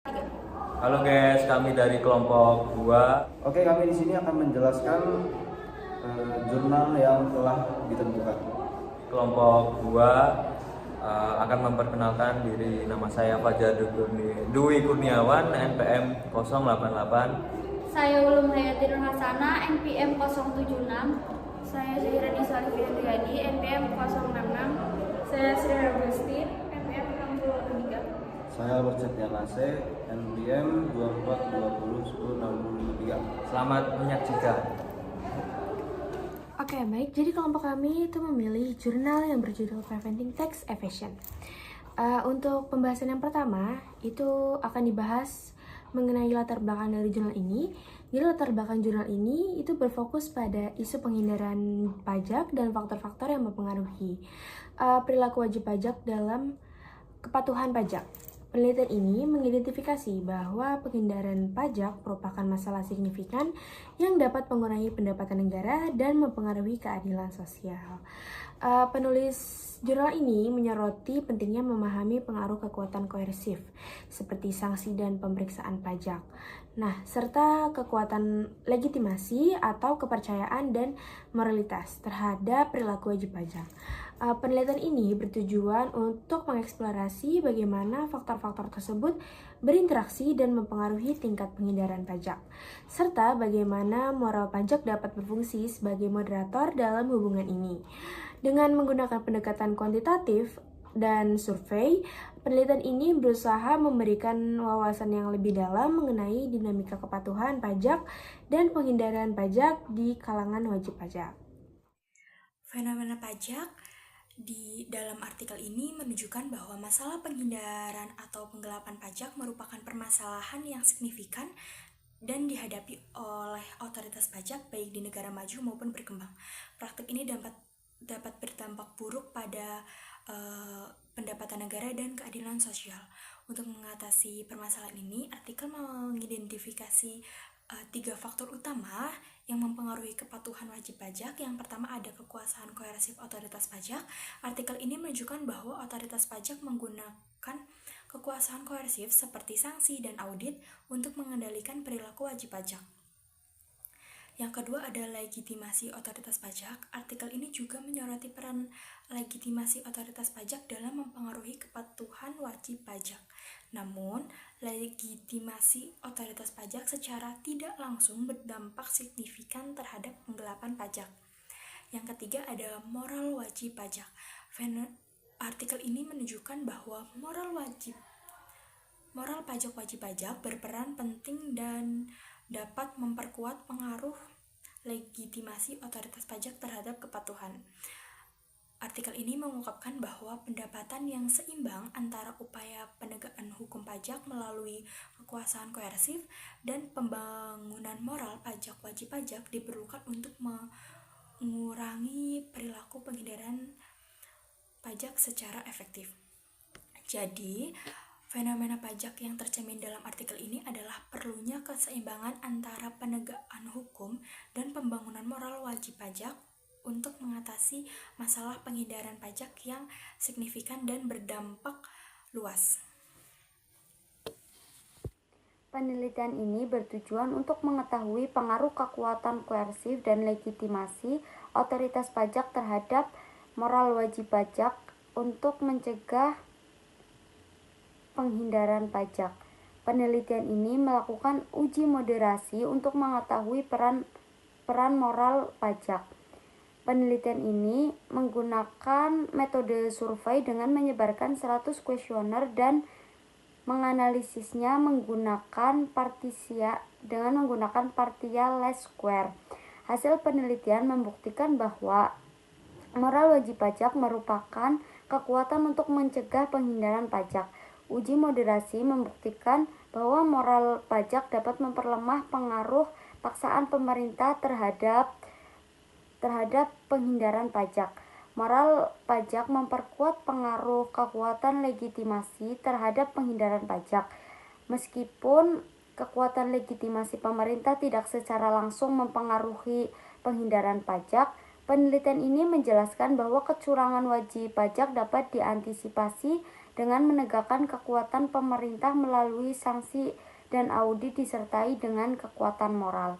Tiga. Halo guys, kami dari kelompok 2. Oke, kami di sini akan menjelaskan jurnal yang telah ditentukan. Kelompok 2 akan memperkenalkan diri. Nama saya Fajar Dwi Kurniawan, NPM 088. Saya Ulum Hayati Nur Hasana, NPM 076. Saya Zahira Nisa Alifi Andriadi, NPM 066. Saya Sri Agustin, NPM 63. Saya Bersetia Nase, NPM 24201063. Selamat menyaksikan. Oke, baik. Jadi kelompok kami itu memilih jurnal yang berjudul Preventing Tax Evasion. Untuk pembahasan yang pertama, itu akan dibahas mengenai latar belakang dari jurnal ini. Jadi latar belakang jurnal ini itu berfokus pada isu penghindaran pajak dan faktor-faktor yang mempengaruhi perilaku wajib pajak dalam kepatuhan pajak. Penelitian ini mengidentifikasi bahwa penghindaran pajak merupakan masalah signifikan yang dapat mengurangi pendapatan negara dan mempengaruhi keadilan sosial. Penulis jurnal ini menyoroti pentingnya memahami pengaruh kekuatan koersif seperti sanksi dan pemeriksaan pajak. Nah, serta kekuatan legitimasi atau kepercayaan dan moralitas terhadap perilaku wajib pajak. Penelitian ini bertujuan untuk mengeksplorasi bagaimana faktor-faktor tersebut berinteraksi dan mempengaruhi tingkat penghindaran pajak, serta bagaimana moral pajak dapat berfungsi sebagai moderator dalam hubungan ini. Dengan menggunakan pendekatan kuantitatif dan survei, penelitian ini berusaha memberikan wawasan yang lebih dalam mengenai dinamika kepatuhan pajak dan penghindaran pajak di kalangan wajib pajak. Fenomena pajak di dalam artikel ini menunjukkan bahwa masalah penghindaran atau penggelapan pajak merupakan permasalahan yang signifikan dan dihadapi oleh otoritas pajak baik di negara maju maupun berkembang. Praktik ini dapat berdampak buruk pada pendapatan negara dan keadilan sosial. Untuk mengatasi permasalahan ini, artikel mengidentifikasi 3 faktor utama yang mempengaruhi kepatuhan wajib pajak. Yang pertama ada kekuasaan koersif otoritas pajak. Artikel ini menunjukkan bahwa otoritas pajak menggunakan kekuasaan koersif seperti sanksi dan audit untuk mengendalikan perilaku wajib pajak. Yang kedua ada legitimasi otoritas pajak. Artikel ini juga menyoroti peran legitimasi otoritas pajak dalam mempengaruhi kepatuhan wajib pajak. Namun, legitimasi otoritas pajak secara tidak langsung berdampak signifikan terhadap penggelapan pajak. Yang ketiga ada moral wajib pajak. Artikel ini menunjukkan bahwa moral pajak wajib pajak berperan penting dan dapat memperkuat pengaruh legitimasi otoritas pajak terhadap kepatuhan. Artikel ini mengungkapkan bahwa pendapatan yang seimbang antara upaya penegakan hukum pajak melalui kekuasaan koersif dan pembangunan moral pajak wajib pajak diperlukan untuk mengurangi perilaku penghindaran pajak secara efektif. Jadi, fenomena pajak yang tercermin dalam artikel ini adalah perlunya keseimbangan antara penegakan hukum dan pembangunan moral wajib pajak untuk mengatasi masalah penghindaran pajak yang signifikan dan berdampak luas. Penelitian ini bertujuan untuk mengetahui pengaruh kekuatan koersif dan legitimasi otoritas pajak terhadap moral wajib pajak untuk mencegah penghindaran pajak. Penelitian ini melakukan uji moderasi untuk mengetahui peran moral pajak. Penelitian ini menggunakan metode survei dengan menyebarkan 100 kuesioner dan menganalisisnya menggunakan partial least square. Hasil penelitian membuktikan bahwa moral wajib pajak merupakan kekuatan untuk mencegah penghindaran pajak. Uji moderasi membuktikan bahwa moral pajak dapat memperlemah pengaruh paksaan pemerintah terhadap penghindaran pajak. Moral pajak memperkuat pengaruh kekuatan legitimasi terhadap penghindaran pajak. Meskipun kekuatan legitimasi pemerintah tidak secara langsung mempengaruhi penghindaran pajak, penelitian ini menjelaskan bahwa kecurangan wajib pajak dapat diantisipasi dengan menegakkan kekuatan pemerintah melalui sanksi dan audit disertai dengan kekuatan moral.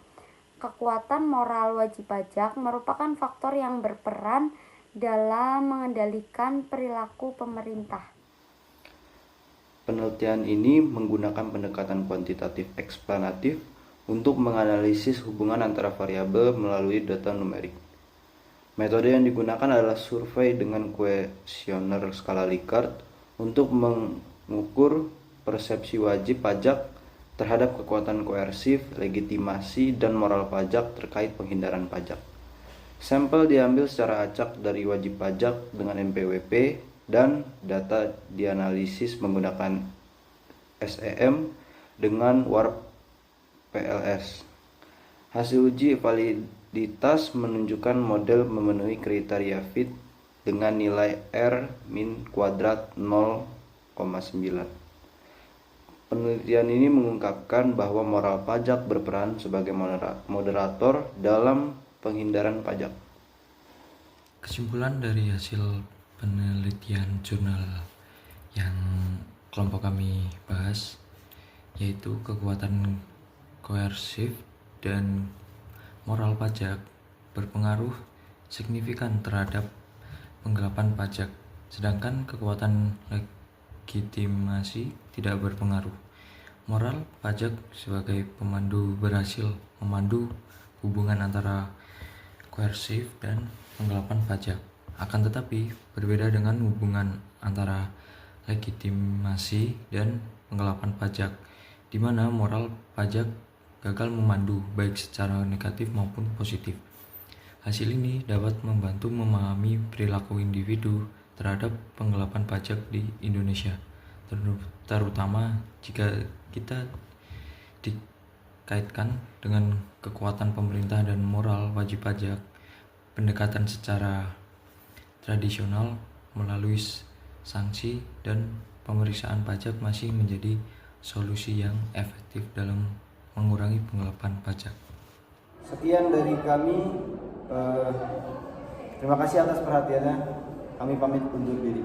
Kekuatan moral wajib pajak merupakan faktor yang berperan dalam mengendalikan perilaku pemerintah. Penelitian ini menggunakan pendekatan kuantitatif eksplanatif untuk menganalisis hubungan antara variabel melalui data numerik. Metode yang digunakan adalah survei dengan kuesioner skala Likert untuk mengukur persepsi wajib pajak terhadap kekuatan koersif, legitimasi, dan moral pajak terkait penghindaran pajak. Sampel diambil secara acak dari wajib pajak dengan NPWP dan data dianalisis menggunakan SEM dengan WARP PLS. Hasil uji validitas menunjukkan model memenuhi kriteria fit dengan nilai R-min kuadrat 0,9. Penelitian ini mengungkapkan bahwa moral pajak berperan sebagai moderator dalam penghindaran pajak. Kesimpulan dari hasil penelitian jurnal yang kelompok kami bahas yaitu kekuatan koersif dan moral pajak berpengaruh signifikan terhadap penggelapan pajak, sedangkan kekuatan legitimasi tidak berpengaruh. Moral pajak sebagai pemandu berhasil memandu hubungan antara koersif dan penggelapan pajak. Akan tetapi berbeda dengan hubungan antara legitimasi dan penggelapan pajak, di mana moral pajak gagal memandu baik secara negatif maupun positif. Hasil ini dapat membantu memahami perilaku individu terhadap penggelapan pajak di Indonesia, terutama jika kita dikaitkan dengan kekuatan pemerintah dan moral wajib pajak. Pendekatan secara tradisional melalui sanksi dan pemeriksaan pajak masih menjadi solusi yang efektif dalam mengurangi penggelapan pajak. Sekian dari kami. Terima kasih atas perhatiannya. Kami pamit undur diri.